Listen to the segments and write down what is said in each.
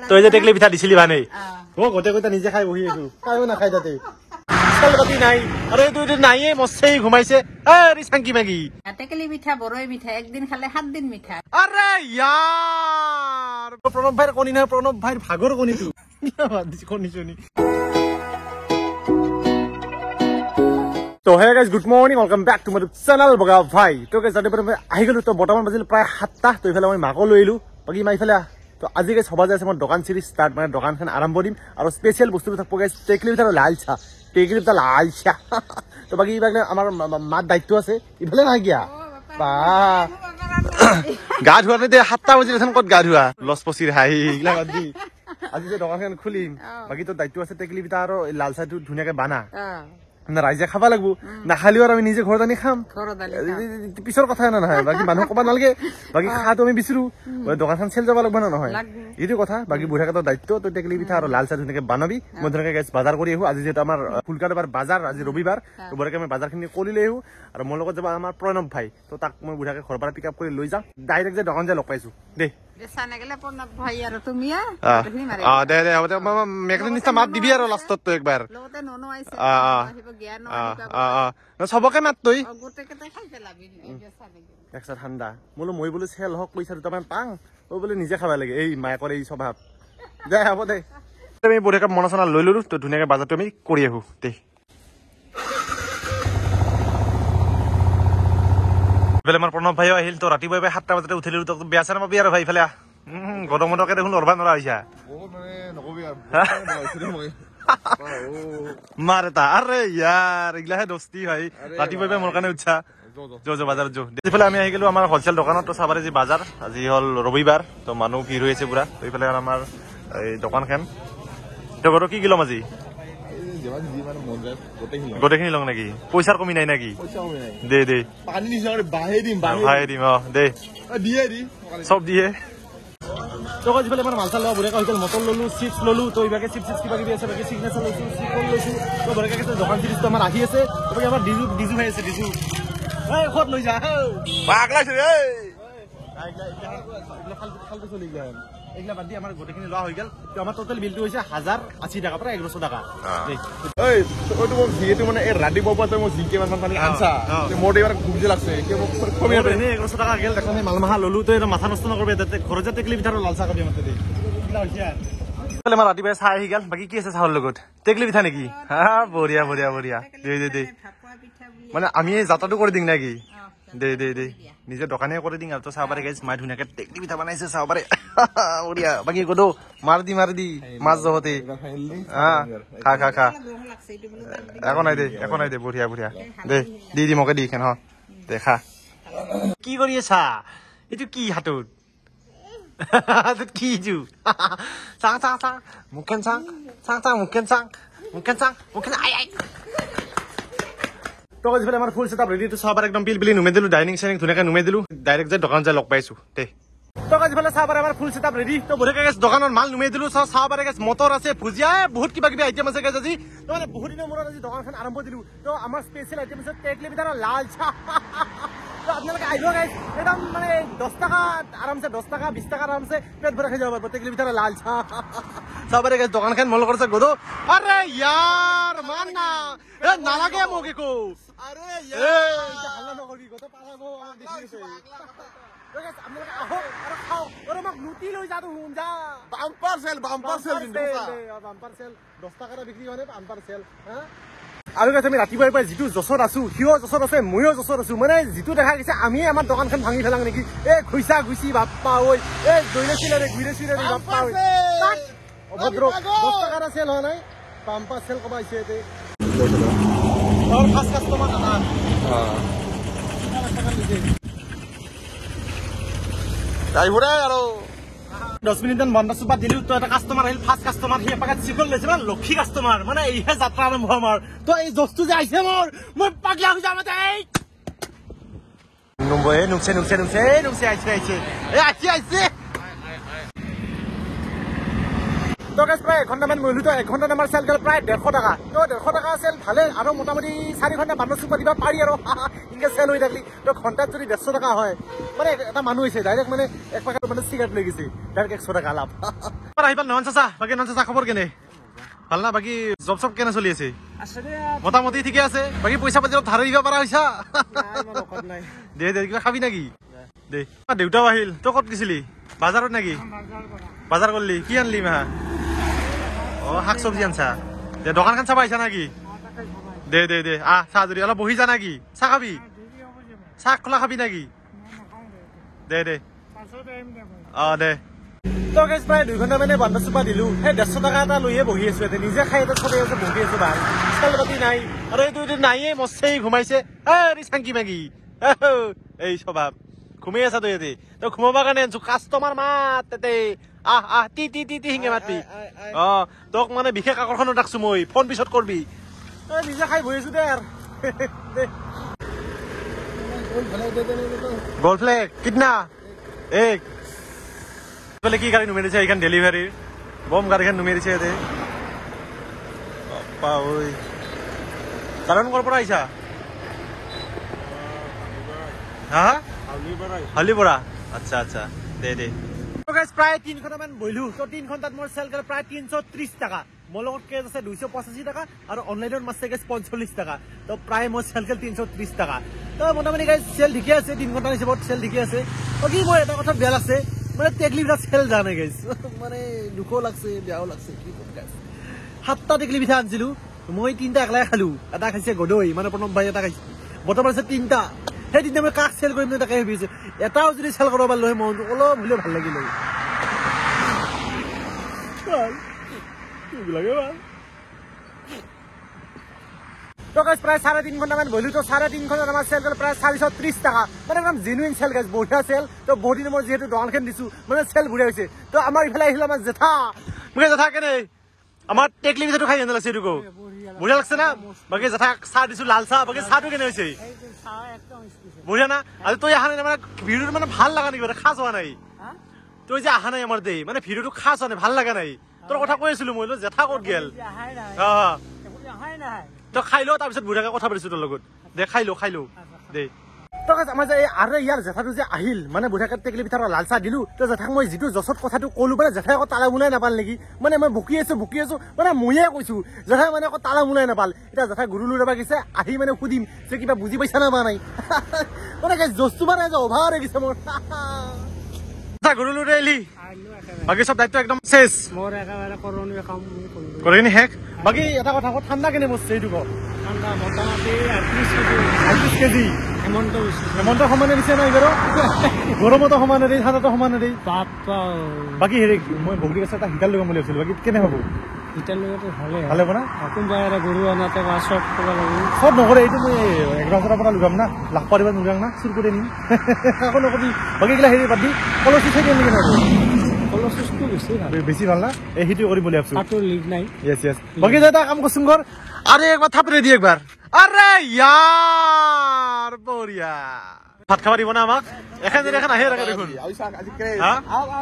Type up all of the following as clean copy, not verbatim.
তই যে টেকলি পিঠা দিছিলি ভানে ও গোটে গোটে নিজে খাই বহি আছো কায়ো নাখাই তাতে চালবাতি নাই আরে তুই নাইয়ে মছেই ঘুমাইছে আরে সাংকি মাগি টেকলি পিঠা বড়ই পিঠা একদিন খালে 7 দিন মিঠা আরে यार প্রণব ভাইর কোনি না প্রণব ভাইর ভাগর কোনি তুই কোনি শুনি তো hey guys good morning welcome back to my channel বগা ভাই তো গাইস আজি পরে আহি গলো তো বৰ্তমান বাজিল প্ৰায় 7টা তো ইফালে মই মাকো লৈলো বাকি মাইফালে তো আজি গাইস সবা যাইছে মই দোকান সিরিজ স্টার্ট মানে দোকানখন আৰম্ভ দিম আৰু স্পেশাল বস্তু থাকব গাইস টেকলি ভিতර লাল চা টেকলি ভিতৰ লাল চা তো বাকি ইবাগলে আমাৰ মাত দায়িত্ব আছে ইফালে না গিয়া বা গা ধুৱাতে দে 7টা বাজিল এখন কত গা ধুৱা লস পচিৰ হাই ইগলা গদি আজি যে দোকানখন খুলিম বাকি তো দায়িত্ব আছে টেকলি ভিতর আৰু লাল চাটো ধুনিয়াকে বানা না ৰাইজে খাবা লাগবো না খালিও আৰ আমি নিজে ঘৰত আনি খাম পিছৰ কথা না নহয় বাকি মানুহ কবা নালগে বাকি খাটো আমি বিচৰু দোকানখন চেল যাব লাগব না নহয় এইটো কথা বাকি বুঢ়াকাতৰ দায়িত্ব তো টেকলি পিঠা আৰু লাল চাহ ধুনিয়াকে বানাবি মই ধুনিয়াকে গাইছ বাজাৰ কৰি আহো আজি যেটো আমাৰ ফুলকাটাৰ বাজাৰ আজি ৰবিবাৰ তো বুঢ়াকে আমি বাজাৰখিনি কৰি লৈ আহো আৰু মোৰ লগত যাব আমাৰ প্ৰণৱ ভাই তো তাক মই বুঢ়াকে ঘৰৰ পৰা পিকআপ কৰি লৈ যাম ডাইৰেক্ট যে দোকান যে লগ পাইছো দে সানা গেলে প্ৰণৱ ভাই আৰু তুমি দে দে হ'ব মেকনিক নিচিনা মাত দিবি আৰু লাষ্টত তো একবাৰ লগতে ননো আইছে আহিব জ্ঞান না সবকে মাত তই গোটে কেটা খাই পেলাবি একসাথ ঠান্ডা মোলো মই বলে সেল হক পয়সা দুটামান পাং ও বলে নিজে খাবা লাগে এই মায়াকৰ এই স্বভাৱ দে হ'ব দে আমি বঢ়িয়াকে মনচনা লৈ ললো তো ধুনীয়াকে বাজাৰটো আমি কৰি আহো দে বেলে আমাৰ প্ৰণৱ ভাইও আহিল তো ৰাতিপুৱাই 7টা বজাতে উঠিলো তো বেয়া চানা পাবি আৰু ভাই ফেলে গৰমতকে দেখোন লৰবা নৰা হৈছা ও মানে নকবি আৰু মাৰতা আৰে यार ইগলাহে দস্তি ভাই ৰাতিপুৱাই মোৰ কাৰণে উঠা যো বাজাৰ যো এইফালে আমি আহি গেলো আমাৰ হোলসেল দোকানত তো সাবাৰে যে বাজাৰ আজি হল ৰবিবাৰ তো মানুহ ভিৰ হৈছে পুৰা তো এইফালে আমাৰ এই দোকানখন তো গৰ কি কিলো মাজি গোটেখিনি লং নাকি পইচাৰ কমি নাই নাকি দে দে পানী নিছাৰে বাহে দিম দে দিয়ে দি সব দিয়ে তো কাজ ফেলে আমার মালসা লওয়া বুড়ে কাহিল মটর ললু চিপস ললু তো ইবাকে চিপস কিবা কিবি আছে বাকি সিগনেচার লইছো সিকল লইছো তো বুড়ে কাছে দোকান সিরিজ তো আমার আহি আছে তো বাকি আমার ডিজু ভাই আছে ডিজু এই খত লই যা পাগলাছ রে এগলা ফালতু চলি গেল এগলা বাদ দি আমার গোটেখিনি লওয়া হই গেল তো আমার টোটাল বিলটো হইছে 1080 টাকা পৰা 1100 টাকা এই ওটো মোক ভিটো মানে এই রাডি বাবা তো মোক জিকে মান পানি আনছা তে মোর এবার খুবই লাগছে কে মোক কমি আছে নে 1100 টাকা গেল দেখো মালমাহা ললু তো এটা মাথা নষ্ট নকৰবে তাতে ঘৰে যে টেকলি পিঠাৰ লালচা কবি মতে দে কিলা হইছে বলে মাৰ ৰাডি ভাই চাই আহি গেল বাকি কি আছে চাহৰ লগত টেকলি পিঠা নেকি হা বঢ়িয়া বঢ়িয়া বঢ়িয়া দে মানে আমি এই যাত্ৰাটো কৰি দিং নাকি দে দে দে নিজে দোকানে কৰি দিং আৰু তো চাবাৰে গাইছ মাই ধুনিয়াকে টেকলি পিঠা বনাইছে চাবাৰে বঢ়িয়া বাকি কদো মার দি মাছ জহতে খা খা খা এখন নাই দে বঢ়িয়া বঢ়িয়া দে দি মকে দি কেন দেখা কি কৰি আছা এইটো কি হাতত কি জু চাং মুকেন চাং আই তো কাজ আমাৰ ফুল সেটআপ ৰেডি তো সবার একদম পিল নুমে দিলো ডাইনিং সাইনিং ধুনিয়াকে নুমে দিলো ডাইরেক্ট যে দোকান যা লগ পাইছো তে তো কাজ সবার আমাৰ ফুল সেটআপ ৰেডি তো বঢ়িয়াকে গাইছ দোকানৰ মাল নুমে দিলো সবাৰ গাইছ মটৰ আছে ভুজিয়া বহুত কিবা কিবি আইটেম আছে গাইছ আজি তো মানে বহুত দিনৰ মূৰত আজি দোকানখন আৰম্ভ দিলো তো আমাৰ স্পেশাল আইটেম আছে টেকলি পিঠাৰ লাল চাহ তো আপোনালোকে আহিব গাইছ একদম মানে 10 টাকা আৰামছে 10 টাকা 20 টাকা আৰামছে পেট ভৰাই খাই যাব পাৰিব টেকলি পিঠাৰ লাল চাহ সবাৰে গাইছ দোকানখন মল কৰিছে গদো আৰে यार মান না এ নালাগে মোকে কো আৰে यार হাল্লা নকৰবি গতো পালাগো দেখিছে তো গাইছ আপোনালোকে আহো আৰু খাও আৰু মোক লুটি লৈ যা তো হুন যা বাম্পাৰ সেল কিন্তু বাম্পাৰ সেল 10 টাকা বিক্ৰি হয় বাম্পাৰ সেল হ্যাঁ আৰু গাইছ আমি ৰাতিপুৱাই পাই যিটো জছত আছো হিও জছত আছে মইও জছত আছো মানে যিটো দেখা গৈছে আমি আমাৰ দোকানখন ভাঙি ফেলাং নেকি এ খুইছা গুছি বাপ্পা ঐ এ দৈলেছিলে ৰে ঘুৰেছিলে ৰে বাপ্পা ঐ অভদ্র 10 টাকার সেল হয় নাই পাম্পার সেল কবা আইছে এতে আর ফার্স্ট কাস্টমার না তাই হরে আর 10 মিনিট মান বন্ধ সুপা দিলু তো এটা কাস্টমার আহিল ফার্স্ট কাস্টমার হি পাকাত সিকল লৈছে মানে লক্ষী কাস্টমার মানে এইহে যাত্রা আৰম্ভ আমাৰ তো এই দস্তু যে আইছে মোৰ মই পাগলা হৈ যামতে এই নম্বৰে নুমছে আইছে এ আইছে তো গাইজ প্ৰায় 1 ঘণ্টামান মৰিলো তো 1 ঘণ্টাত আমাৰ চেল গ'ল প্ৰায় 150 টকা তো 150 টকা চেল ভালে আৰু মোটামুটি 4 ঘণ্টা বান্ধ চুপ দিব পাৰি আৰু ইনকে চেল হৈ থাকলি তো ঘণ্টাত যদি 150 টকা হয় মানে এটা মানুহ হৈছে ডাইৰেক্ট মানে এক পেকেট মানে চিগাৰেট লৈ গৈছে ডাইৰেক্ট 100 টকা লাভ আহিবা নহন চাচা বাকী নহন চাচা খবৰ কেনে ভাল না বাকী জব চব কেনে চলি আছে মোটামুটি ঠিকে আছে বাকী পইচা পাতি ধাৰ দিব পৰা হৈছা দে দে কিবা খাবি নেকি দে দেউতাও আহিল তই ক'ত গৈছিলি বাজাৰত নেকি বাজাৰ করলি কি আনলি মা ও শাক সবজি আনছা দে দোকানখান চাবা আইছা নাকি দে দে দে চাহ যদি অলপ বহি যা নাকি চাহ খাবি চাহ খোলা খাবি নাকি দে দে দে তো গাইজ প্ৰায় 2 ঘণ্টা মানে বান্ধ চুপা দিলো সেই 150 টকা এটা লৈয়ে বহি আছো ইয়াতে নিজে খাই এটা চবে আছে বহি আছো ভাল চাল পাতি নাই আৰু এইটো নাইয়ে মস্তেই ঘুমাইছে চাংকি মাগি এই স্বভাৱ ঘুমাই আছা তই ইয়াতে তই ঘুমাবৰ কাৰণে আনছো কাষ্টমাৰ মাত তাতে টি টি টি টি হিংগে মাতবি তোক মানে বিশেষ আকৰ্ষণত ৰাখছো মই ফোন পিছত কৰবি নিজে খাই বহি আছো দে গল ফ্লেগ কিতনা এক বলে কি গাড়ী নুমেৰিছে এইখন ডেলিভাৰীৰ বম গাড়ীখন নুমেৰিছে ইয়াতে কাৰণ কৰ পৰা আহিছা হা হলিবৰা আচ্ছা আচ্ছা দে দে প্ৰায় 3 ঘণ্টামান বহিলো তো 3 ঘণ্টাত মোৰ চেল গ'ল প্ৰায় 330 টকা মোৰ লগত কেছ আছে 285 টকা আৰু অনলাইনত মাছ কেছ 45 টকা তো প্ৰায় মোৰ চেল গ'ল 330 টকা তো মোটামুটি গাইজ চেল ঠিকে আছে 3 ঘণ্টা হিচাপত চেল ঠিকে আছে কি মোৰ এটা কথা বেয়া লাগছে মানে টেকলি পিঠা চেল জানে গাইজ মানে দুখো লাগছে বেয়াও লাগছে কি ক'ম গাইজ 7টা টেকলি পিঠা আনিছিলো মই 3টা একলাই খালো এটা খাইছে গদৈ মানে প্ৰণৱ ভাই এটা খাইছে বৰ্তমান আছে 3টা সেই দিনা মই কাক চেল কৰিম তাকে ভাবিছো এটাও যদি চেল কৰিব পাৰিলো মনটো অলপ হ'লেও ভাল লাগিল প্ৰায় 3.5 ঘণ্টামান বহিলো তো 3.5 ঘণ্টাত আমাৰ চেল গ'ল প্ৰায় 430 টকা মানে একদম জেনুইন চেল গাইজ বঢ়িয়া চেল তো বহুত দিন মই যিহেতু দোকানখন দিছো মানে চেল বঢ়িয়া হৈছে তো আমাৰ ইফালে আহিল আমাৰ জেঠা মোক জেঠা কেনে আমাৰ টেকলি পিঠাটো খাই কেনে লাগছে এইটো বঢ়িয়া লাগছে না বাকী জেঠা চাহ দিছো লাল চাহ বাকী চাহটো কেনে হৈছে বঢ়িয়া না আৰু তই অহা নাই মানে ভিডিঅ'টো মানে ভাল লগা নেকি খাচ হোৱা নাই তই যে অহা নাই আমাৰ দেই মানে ভিডিঅ'টো খাচ হোৱা নাই ভাল লগা নাই তোৰ কথা কৈ আছিলো মই জেঠা ক'ত গেল তই খাই ল তাৰপিছত বুঢ়াকে কথা পাতিছো তোৰ লগত দে খাই ল দে আমাৰ যে আৰু ইয়াৰ জেঠাটো যে আহিল মানে বুঢ়াকে টেকলি পিঠাৰ লাল চাহ দিলো তো জেঠাক মই যিটো জছত কথাটো ক'লো মানে জেঠাই আকৌ তালা মোলাই নাপাল নেকি মানে মই বকি আছো মানে ময়ে কৈছো জেঠাই মানে আকৌ তালা মোলাই নাপাল এতিয়া জেঠাই গুৰু লৈ যাব গৈছে আহি মানে সুধিম যে কিবা বুজি পাইছা না বা নাই মানে জস্তু মানে অভাৰ হৈ গৈছে মোৰ গুৰু লৈ আহিলি বাকী চব দায়িত্ব একদম শেষ মোৰ একেবাৰে কৰণীয় কাম কৰিনি শেষ বাকী এটা কথা কওঁ ঠাণ্ডা কেনে বস্তু এইটো কওঁ ঠাণ্ডা মোটামুটি 38 কেজি হেমন্ত সমানে দিছে না এইবাৰ গৰমতো সমানে দেই ঠাণ্ডাতো সমানে দেই বাকী হেৰি মই বগৰী গছ এটা হিটাৰ লগাম বুলি ভাবিছিলো বাকী কেনে হ'ব হিটাৰ লগাটো ভালে হ'ব না কোনোবাই গৰু আনাতে বা চব চব নকৰে এইটো মই 11 বছৰৰ পৰা লগাম না লাখ পাৰিব নোলাং না চুৰ কৰি নিম আকৌ নকবি বাকী এইগিলা হেৰি বাদ দি কলচি চাই কেনেকৈ বেছি ভাল না এই সেইটো কৰিম বুলি ভাবিছো বাকী এটা কাম কৰচোন ঘৰ আরে একবার থাপড়ে দি একবার আরে ইয়ার বঢ়িয়া ভাত খাবা দিব না আমাক এখন যদি এখন আহে রাখা দেখুন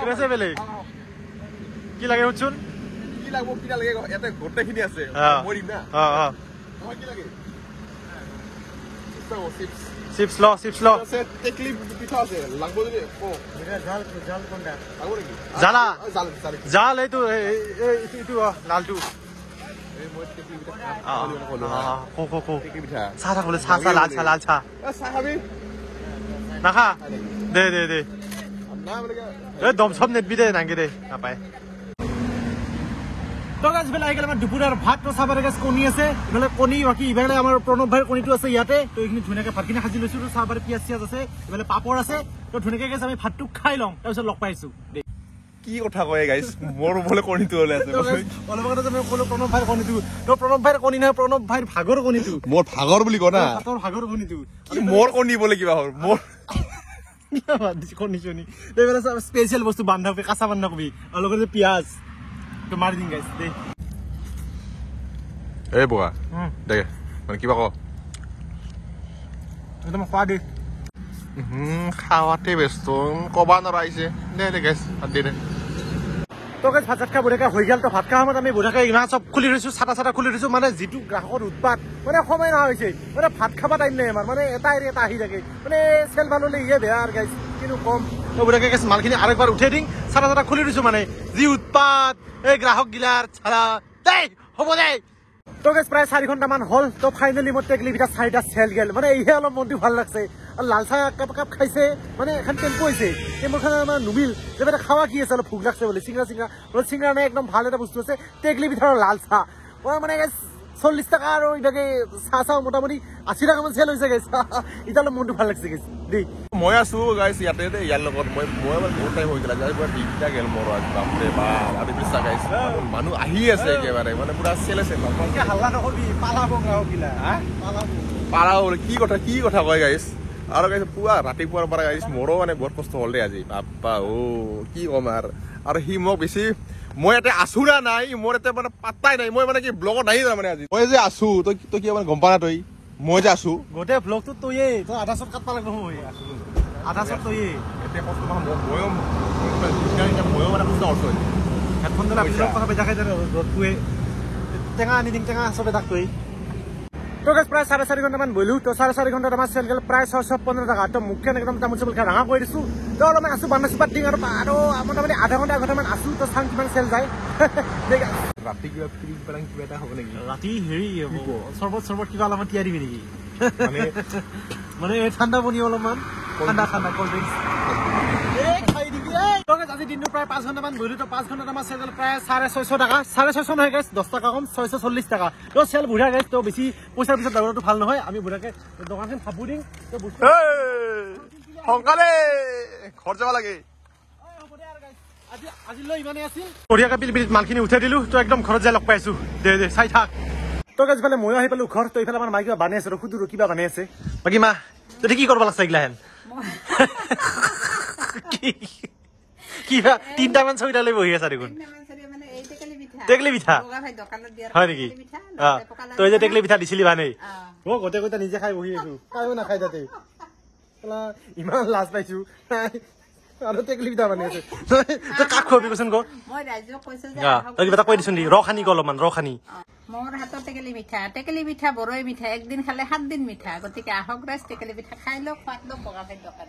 কি আছে বেলে কি লাগে শুনছুন কি লাগবো কি লাগে এতে গোটেইখিনি আছে মৰিম না কি লাগে চিপস ল টেকলি পিঠা আছে লাগবো যদি ও জাল কোনটা লাগবো নেকি জাল এইটো এইটো লালটো চাহ খাবলৈ চাহ লাল চাহ নাখা দে দম চম নেটবি দে নাংগে দে নাপায় আমাৰ দুপৰীয়াৰ ভাত চাবাৰ কণী আছে ইফালে কণী বাকী ইফালে আমাৰ প্ৰণৱ ভাইৰ কণীটো আছে ইয়াতে তো এইখিনি ধুনীয়াকে ভাতখিনি সাজি লৈছো চাহবাৰ পিয়াজ আছে ইফালে পাপৰ আছে তো ধুনীয়াকে আমি ভাতটো খাই লওঁ তাৰপিছত লগ পাইছো কি কথা কয় গাইছ মোৰ বোলে কণীটো হলে আছে অলপ আগতে মই ক'লো প্ৰণৱ ভাইৰ কণীটো তো প্ৰণৱ ভাইৰ কণী নহয় প্ৰণৱ ভাইৰ ভাগৰ কণীটো মোৰ ভাগৰ বুলি কয় না তোৰ ভাগৰ কণীটো মোৰ কণী বোলে কিবা হ'ল মোৰ কণী স্পেচিয়েল বস্তু বান্ধাকবি কাঁচা বান্ধাকবি আৰু লগতে পিয়াজ তো মাৰি দিম গাইছ দে এই বগা দে মানে কিবা ক একদম খোৱা দে খাওয়াতে ব্যস্ত কবা নৰা আহিছে দে গাইছ দে তো তোকে ভাত চাত খাই বঢ়িয়াকৈ হৈ গ'ল তো ভাত খোৱা সময়ত আমি বঢ়িয়াকৈ ইমান চব খুলি থৈছোঁ চাটা খুলি থৈছোঁ মানে যিটো গ্ৰাহকৰ উৎপাত মানে সময় নহা হৈছে মানে ভাত খাব টাইম নাই আমাৰ মানে এটা এৰি এটা আহি থাকে মানে চেল ভাল হ'লে ইয়ে বেয়া আৰু গাইছ কিন্তু কম তো বঢ়িয়াকৈ গেছ মালখিনি আৰু একবাৰ উঠাই দিম চাটা খুলি দিছোঁ মানে যি উৎপাত এই গ্ৰাহক গিলাৰ চালা দেই হ'ব দেই তো গেছ প্ৰায় 4 ঘণ্টামান হ'ল তো ফাইনেলি মোৰ টেকলি ভিতৰত 4টা চেল গেল মানে এইহে অলপ মনটো ভাল লাগছে আৰু লাল চাহ কাপ খাইছে মানে এখন টেম্পু হৈছে টেম্পুখন মানে নুমিল যে এটা খাৱা কি আছে অলপ ভোক লাগছে বোলে চিংৰা নাই একদম ভাল এটা বস্তু আছে টেকলি ভিতৰত লাল চাহ মানে 40 টাকা আৰু ইভাগে চাহ মোটামুটি 80 টাকামান চেল হৈছে গেছ এতিয়া অলপ মনটো ভাল লাগছে গেছ দেই মই আছো গাইছ ইয়াতে ইয়াৰ লগত মই মানে বহুত টাইম হৈ গ'ল আজি পুৰা দিগদাৰ গেল মোৰ আজি বাপৰে বাপ আৰু বিশ্বাস গাইছ মানুহ আহি আছে একেবাৰে মানে পুৰা চেল আছে হাল্লা নকবি পালাব গ্ৰাহক গিলা পাৰা কি কথা কয় গাইছ আৰু গাইছ পুৰা ৰাতিপুৱাৰ পৰা গাইছ মোৰো মানে বহুত কষ্ট হ'ল দেই আজি বাপ্পা কি ক'ম আৰু সি মোক বেছি মই ইয়াতে আছো না নাই মোৰ ইয়াতে মানে পাত্তাই নাই মই মানে কি ব্লগত নাই মানে আজি মই যে আছো তই কি মানে গম পা না তই মই যে আছো গোটেই ব্লগটো তইয়ে তই আধা চট কাটবা লাগিব মই আধা চট তইয়ে এতিয়া কষ্ট মানে ময়ো মানে কষ্ট কৰিছোঁ হেডফোন দিলে ব্লগ কথা বেজা খাই ৰ'দটোৱে টেঙা আনি দিম টেঙা চবে তাক তই তো গেছ প্ৰায় 4.5 ঘণ্টামান বহিলোঁ তো 4.5 ঘণ্টাত আমাৰ চেল গ'ল প্ৰায় 615 টকা তো মুখখন একদম তামোল চামোল খাই ৰাঙা কৰি দিছোঁ তো অলপমান আছোঁ বান্না চিপাত দিম আৰু মোটামুটি আধা ঘণ্টামান আছোঁ তো চাং কিমান চেল যায় ৰাতি কিবা কিবা এটা হ'ব নেকি ৰাতি হেৰি চৰ্বত কিবা অলপমান তিয়াই দিবি নেকি মানে ঠাণ্ডা পানী অলপমান ঠাণ্ডা কল্ড ড্ৰিংকছ খাই দিবি আজি দিনটো প্ৰায় 5 ঘণ্টামান বহিলোঁ তো 5 ঘণ্টাত আমাৰ চেল গ'ল প্ৰায় 650 টাকা 650 নহয় গেছ 10 টাকা কম 640 টাকা তো চেল বুঢ়া গেছ তো বেছি পইচাৰ পিছত ডাঙৰটো ভাল নহয় আমি বুঢ়াকে দোকানখন ভাবো দিম তো সোনকালে ঘৰ যাব লাগে আজিলৈ ইমানেই আছিল বঢ়িয়াকৈ পিলপিলিত মালখিনি উঠাই দিলোঁ তো একদম ঘৰত যাই লগ পাইছোঁ দে চাই থাক তো গাছ ইফালে ময়ো আহি পালোঁ ঘৰ তো ইফালে আমাৰ মাই কিবা বানাই আছে সুধো কিবা বানাই আছে বাকী মা তই কি কৰিব লাগছে এইগিলাহেন কিবা 3টামান 4টালৈ বহি আছা দেখোন টেকলি পিঠা হয় নেকি তই যে টেকলি পিঠা দিছিলি বানেই গোটেই গোটেই নিজে খাই বহি আছো কায়ো নাখাই তাতে ইমান লাজ পাইছো আৰু টেকলি পিঠা বানাই আছে তই কাক খুৱাবি কচোন ক তই কিবা এটা কৈ দিছোন ৰ খানি ক অলপমান ৰ খানি মোৰ হাতৰ টেকেলি পিঠা বৰৈ মিঠা একদিন খালে 7 দিন মিঠা গতিকে আহক ৰাইজ টেকেলি পিঠা খাই লওক সোৱাদ লওক বগা ভাই দোকান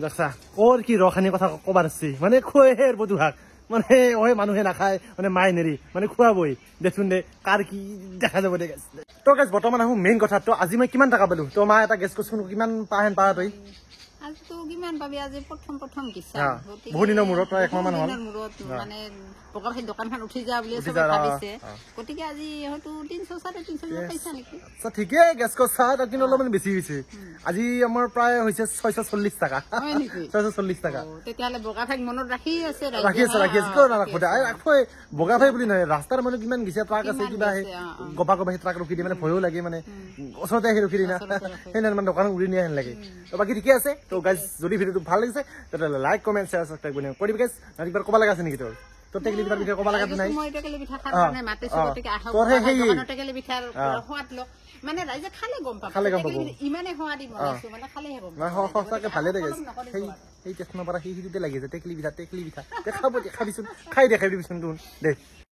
দেখছা ক'ৰ কি ৰ খানি কথা ক'বাৰ আছে মানে খুৱাইহে বধু শাক মানে মানুহে নাখায় মানে মাই নেৰি মানে খুৱাবই দেচোন দে কাৰ কি দেখা যাব দে তো গেছ বৰ্তমান আহোঁ মেইন কথা তো আজি মই কিমান টকা পালোঁ তো মা এটা গেছ কচোন কিমান পা তই আজিতো কিমান পাবি আজি প্ৰথম কিছা বহুত দিনৰ মূৰত প্ৰায় 1 মাহমান হ'ল মানে বগা ভাই দোকানখন উঠি যা বুলি চবে ভাবিছে গতিকে আজি হয়তো 300 350 পইচা নেকি ঠিকে গেছ কচা কিন্তু অলপমান বেছি হৈছে আজি আমাৰ প্ৰায় হৈছে 640 টাকা 640 টাকা তেতিয়াহ'লে বগা ভাইক মনত ৰাখি আছে কিয় নাৰাখো দে ৰাখোই বগা ভাই বুলি নহয় ৰাস্তাৰ মানুহ কিমান গেছে ট্ৰাক আছে কিবা আহে গবা ট্ৰাক ৰখি দিয়ে মানে ভয়ো লাগে মানে ওচৰতে আহি ৰখি দিয়ে না সেই মানে দোকান উৰি নিয়া হেন লাগে তো বাকী ঠিকে আছে তো গাইজ যদি ভিডিঅ'টো ভাল লাগিছে তেতিয়াহ'লে লাইক কমেণ্ট শ্বেয়াৰ ছাবস্ক্ৰাইব কৰিবি গাইজ কিবা ক'ব লগা আছে নেকি তোৰ টেকলি পিঠাৰ বিষয়ে ক'ব লগাটো নাই মই টেকলি পিঠা খাব কাৰণে মাতিছো গতিকে আহক দোকানৰ টেকলি পিঠাৰ সোৱাদ লওক মানে ৰাইজে খালে গম পাব ইমানে সোৱাদি বনাইছো মানে খালেহে গম পাব সঁচাকে ভালে লাগে সেই টেষ্টনৰ পৰা সেইখিনিতে লাগি আছে টেকলি পিঠা খাব খাবিচোন খাই দেখাই দিবিচোন তোৰ দে